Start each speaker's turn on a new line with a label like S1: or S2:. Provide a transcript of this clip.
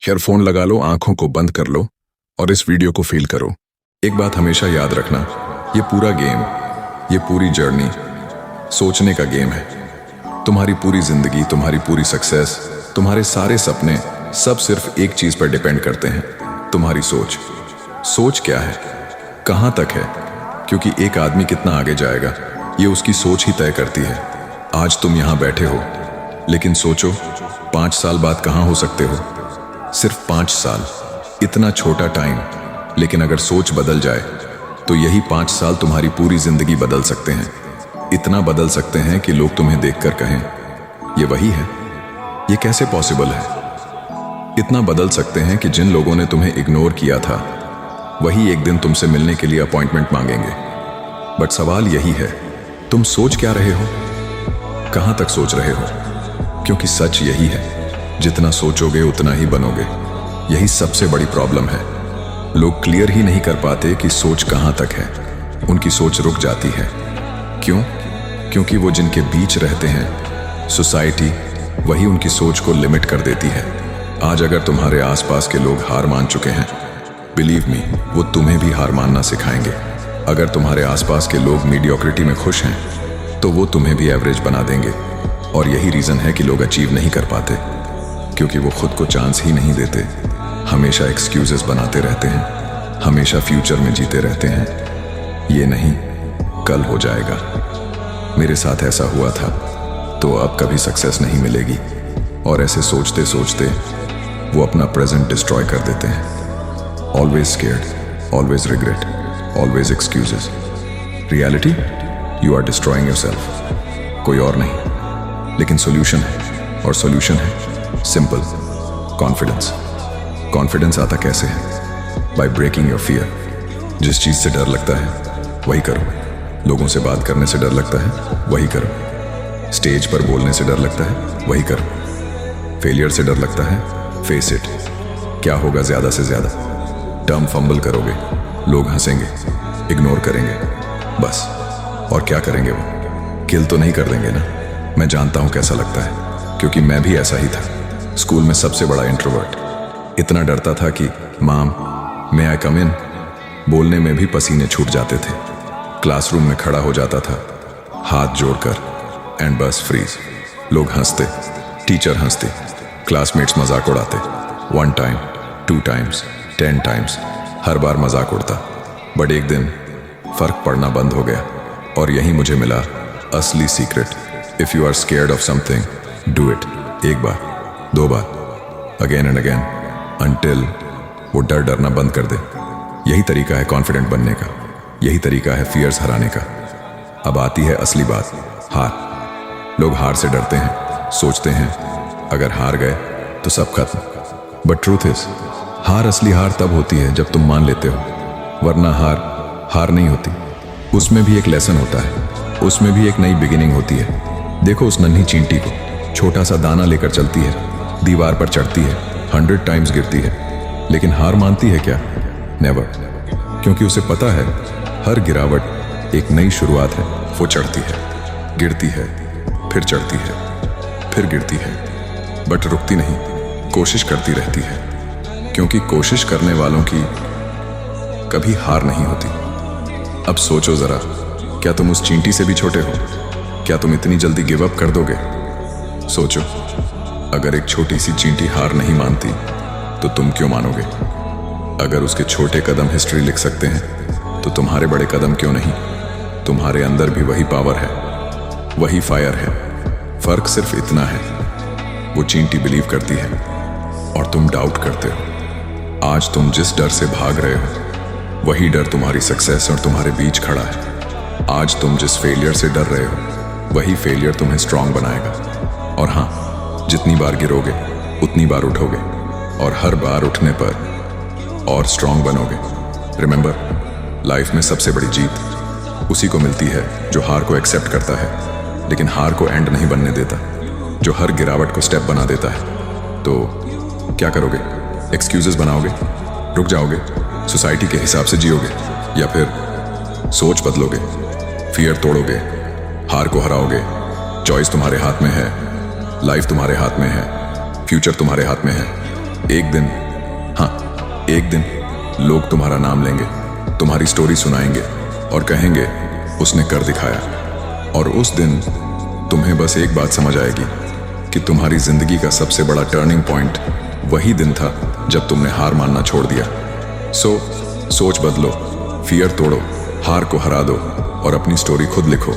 S1: Earphone लगा लो, आंखों को बंद कर लो और इस वीडियो को फील करो। एक बात हमेशा याद रखना, ये पूरा गेम, ये पूरी जर्नी सोचने का गेम है। तुम्हारी पूरी जिंदगी, तुम्हारी पूरी सक्सेस, तुम्हारे सारे सपने सब सिर्फ एक चीज पर डिपेंड करते हैं, तुम्हारी सोच। सोच क्या है, कहां तक है, क्योंकि एक आदमी कितना आगे जाएगा ये उसकी सोच ही तय करती है। आज तुम यहां बैठे हो, लेकिन सोचो 5 साल बाद कहां हो सकते हो। सिर्फ 5 साल, इतना छोटा टाइम, लेकिन अगर सोच बदल जाए तो यही 5 साल तुम्हारी पूरी जिंदगी बदल सकते हैं। इतना बदल सकते हैं कि लोग तुम्हें देखकर कहें, ये वही है। ये कैसे पॉसिबल है? इतना बदल सकते हैं कि जिन लोगों ने तुम्हें इग्नोर किया था वही एक दिन तुमसे मिलने के लिए अपॉइंटमेंट मांगेंगे। बट सवाल यही है, तुम सोच क्या रहे हो, कहां तक सोच रहे हो? क्योंकि सच यही है, जितना सोचोगे उतना ही बनोगे। यही सबसे बड़ी प्रॉब्लम है। लोग क्लियर ही नहीं कर पाते कि सोच कहां तक है। उनकी सोच रुक जाती है। क्यों? क्योंकि वो जिनके बीच रहते हैं, सोसाइटी, वही उनकी सोच को लिमिट कर देती है। आज अगर तुम्हारे आसपास के लोग हार मान चुके हैं, बिलीव मी, वो तुम्हें भी हार मानना सिखाएंगे। अगर तुम्हारे आसपास के लोग मीडियोक्रिटी में खुश हैं तो वो तुम्हें भी एवरेज बना देंगे। और यही रीजन है कि लोग अचीव नहीं कर पाते, क्योंकि वो खुद को चांस ही नहीं देते। हमेशा एक्सक्यूजेस बनाते रहते हैं, हमेशा फ्यूचर में जीते रहते हैं। ये नहीं, कल हो जाएगा। मेरे साथ ऐसा हुआ था, तो अब कभी सक्सेस नहीं मिलेगी। और ऐसे सोचते सोचते वो अपना प्रेजेंट डिस्ट्रॉय कर देते हैं। Always scared, always regret, always excuses. Reality, you are destroying yourself, कोई और नहीं। लेकिन सॉल्यूशन है, और सॉल्यूशन है सिंपल, कॉन्फिडेंस। कॉन्फिडेंस आता कैसे है? By breaking your fear. जिस चीज से डर लगता है वही करो। लोगों से बात करने से डर लगता है, वही करो। स्टेज पर बोलने से डर लगता है, वही करो। फेलियर से डर लगता है, फेस इट। क्या होगा ज्यादा से ज्यादा? टर्म फंबल करोगे, लोग हंसेंगे, इग्नोर करेंगे, बस। और क्या करेंगे वो? किल तो नहीं कर देंगे ना? मैं जानता हूं कैसा लगता है, क्योंकि मैं भी ऐसा ही था। स्कूल में सबसे बड़ा इंट्रोवर्ट। इतना डरता था कि माम, मे आई कम इन बोलने में भी पसीने छूट जाते थे। क्लासरूम में खड़ा हो जाता था, हाथ जोड़कर, एंड बस फ्रीज। लोग हंसते, टीचर हंसते, क्लासमेट्स मजाक उड़ाते। 1 टाइम, 2 टाइम्स, 10 टाइम्स, हर बार मजाक उड़ता। बट एक दिन फर्क पड़ना बंद हो गया, और यही मुझे मिला असली secret. If you are scared of something, do it. एक बार, 2 बार, अगेन एंड अगेन, अंटिल वो डर डरना बंद कर दे। यही तरीका है कॉन्फिडेंट बनने का, यही तरीका है फियर्स हराने का। अब आती है असली बात, हार। लोग हार से डरते हैं, सोचते हैं अगर हार गए तो सब खत्म। बट ट्रूथ इज, हार, असली हार तब होती है जब तुम मान लेते हो, वरना हार नहीं होती। उसमें भी एक लेसन होता है, उसमें भी एक नई बिगिनिंग होती है। देखो उस नन्ही चींटी को, छोटा सा दाना लेकर चलती है, दीवार पर चढ़ती है, 100 टाइम्स गिरती है, लेकिन हार मानती है क्या? नेवर। क्योंकि उसे पता है हर गिरावट एक नई शुरुआत है। वो चढ़ती है, गिरती है, फिर चढ़ती है, फिर गिरती है, बट रुकती नहीं, कोशिश करती रहती है। क्योंकि कोशिश करने वालों की कभी हार नहीं होती। अब सोचो जरा, क्या तुम उस चींटी से भी छोटे हो? क्या तुम इतनी जल्दी गिव अप कर दोगे? सोचो, अगर एक छोटी सी चींटी हार नहीं मानती तो तुम क्यों मानोगे? अगर उसके छोटे कदम हिस्ट्री लिख सकते हैं तो तुम्हारे बड़े कदम क्यों नहीं? तुम्हारे अंदर भी वही पावर है, वही फायर है। फर्क सिर्फ इतना है, वो चींटी बिलीव करती है और तुम डाउट करते हो। आज तुम जिस डर से भाग रहे हो वही डर तुम्हारी सक्सेस और तुम्हारे बीच खड़ा है। आज तुम जिस फेलियर से डर रहे हो वही फेलियर तुम्हें स्ट्रांग बनाएगा। और हाँ, जितनी बार गिरोगे उतनी बार उठोगे, और हर बार उठने पर और स्ट्रांग बनोगे। रिमेंबर, लाइफ में सबसे बड़ी जीत उसी को मिलती है जो हार को एक्सेप्ट करता है, लेकिन हार को एंड नहीं बनने देता, जो हर गिरावट को स्टेप बना देता है। तो क्या करोगे? एक्सक्यूजेस बनाओगे, रुक जाओगे, सोसाइटी के हिसाब से जियोगे, या फिर सोच बदलोगे, फियर तोड़ोगे, हार को हराओगे? चॉइस तुम्हारे हाथ में है, लाइफ तुम्हारे हाथ में है, फ्यूचर तुम्हारे हाथ में है। एक दिन, हाँ एक दिन लोग तुम्हारा नाम लेंगे, तुम्हारी स्टोरी सुनाएंगे और कहेंगे उसने कर दिखाया। और उस दिन तुम्हें बस एक बात समझ आएगी कि तुम्हारी जिंदगी का सबसे बड़ा टर्निंग पॉइंट वही दिन था जब तुमने हार मानना छोड़ दिया। सोच बदलो, फियर तोड़ो, हार को हरा दो और अपनी स्टोरी खुद लिखो।